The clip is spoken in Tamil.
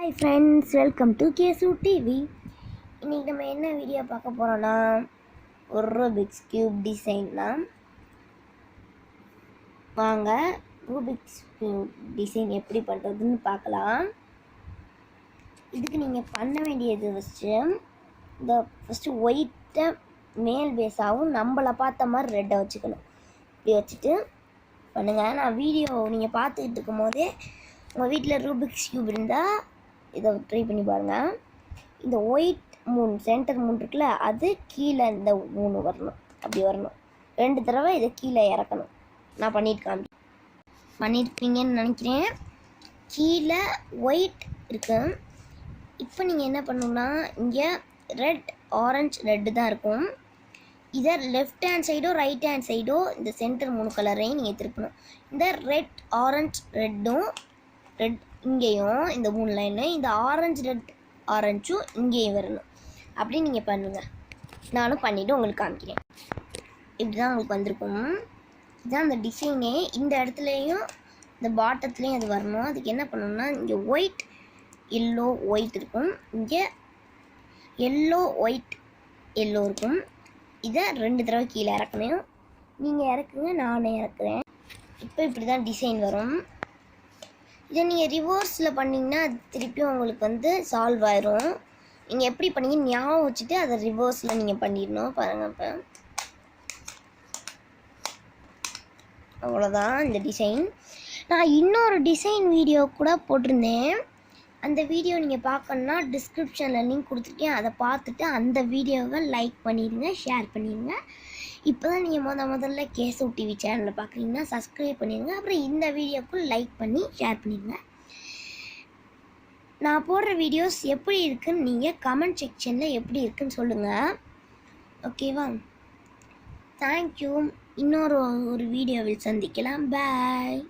Hi friends, welcome to Kesu TV. இன்றைக்கி நம்ம என்ன வீடியோ பார்க்க போகிறோன்னா, ஒரு ரூபிக்ஸ் கியூப் டிசைன் தான். வாங்க ரூபிக்ஸ் கியூப் டிசைன் எப்படி பண்ணுறதுன்னு பார்க்கலாம். இதுக்கு நீங்கள் பண்ண வேண்டியது ஃபஸ்ட்டு ஒயிட்டை மேல் பேஸாகவும் நம்மளை பார்த்த மாதிரி ரெட்டை வச்சுக்கணும். இப்படி வச்சுட்டு பண்ணுங்கள். நான் வீடியோ நீங்கள் பார்த்துக்கிட்டு இருக்கும் போதே உங்கள் வீட்டில் ரூபிக்ஸ் கியூப் இருந்தால் இதை ட்ரை பண்ணி பாருங்கள். இந்த ஒயிட் மூன் சென்டர் மூன் இருக்குல்ல, அது கீழே இந்த மூணு வரணும், அப்படி வரணும். 2 தடவை இதை கீழே இறக்கணும். நான் பண்ணியிருப்பீங்கன்னு நினைக்கிறேன். கீழே ஒயிட் இருக்கு. இப்போ நீங்கள் என்ன பண்ணணும்னா, இங்கே ரெட் ஆரஞ்சு ரெட்டு தான் இருக்கும். இதை லெஃப்ட் ஹேண்ட் சைடோ ரைட் ஹேண்ட் சைடோ இந்த சென்டர் 3 கலரையும் நீங்கள் திருப்பணும். இந்த ரெட் ஆரஞ்சு ரெட்டும் ரெட் இங்கேயும் இந்த 3 லைனில் இந்த ஆரஞ்சு ரெட் ஆரஞ்சும் இங்கேயும் வரணும். அப்படி நீங்கள் பண்ணுங்கள். நானும் பண்ணிவிட்டு உங்களுக்கு காமிக்கிறேன். இப்படி தான் உங்களுக்கு வந்திருக்கும். இதுதான் அந்த டிசைனே. இந்த இடத்துலையும் இந்த பாட்டத்துலேயும் அது வரணும். அதுக்கு என்ன பண்ணணும்னா, இங்கே ஒயிட் எல்லோ ஒயிட் இருக்கும், இங்கே எல்லோ ஒயிட் எல்லோ இருக்கும். இதை 2 தடவை கீழே இறக்கணும். நீங்கள் இறக்குங்க, நானே இறக்குறேன். இப்போ இப்படி தான் டிசைன் வரும். இதை நீங்கள் ரிவர்ஸில் பண்ணிங்கன்னா அது திருப்பியும் உங்களுக்கு சால்வ் ஆயிரும். நீங்கள் எப்படி பண்ணீங்க ஞாபகம் வச்சுட்டு அதை ரிவர்ஸில் நீங்கள் பண்ணிடணும். பாருங்கள், இப்போ அவ்வளோதான் இந்த டிசைன். நான் இன்னொரு டிசைன் வீடியோ கூட போட்டிருந்தேன். அந்த வீடியோ நீங்கள் பார்க்கணுன்னா டிஸ்கிரிப்ஷனில் லிங்க் கொடுத்துருக்கேன். அதை பார்த்துட்டு அந்த வீடியோவை லைக் பண்ணிடுங்க, ஷேர் பண்ணிடுங்க. இப்போ தான் நீங்கள் முதல்ல கேசு டிவி சேனலில் பார்க்குறீங்கன்னா சப்ஸ்கிரைப் பண்ணிடுங்க. அப்புறம் இந்த வீடியோவுக்கு லைக் பண்ணி ஷேர் பண்ணிடுங்க. நான் போடுற வீடியோஸ் எப்படி இருக்குன்னு நீங்கள் கமெண்ட் செக்ஷனில் எப்படி இருக்குன்னு சொல்லுங்கள். ஓகேவா? தேங்க்யூ. இன்னொரு வீடியோவில் சந்திக்கலாம். பாய்.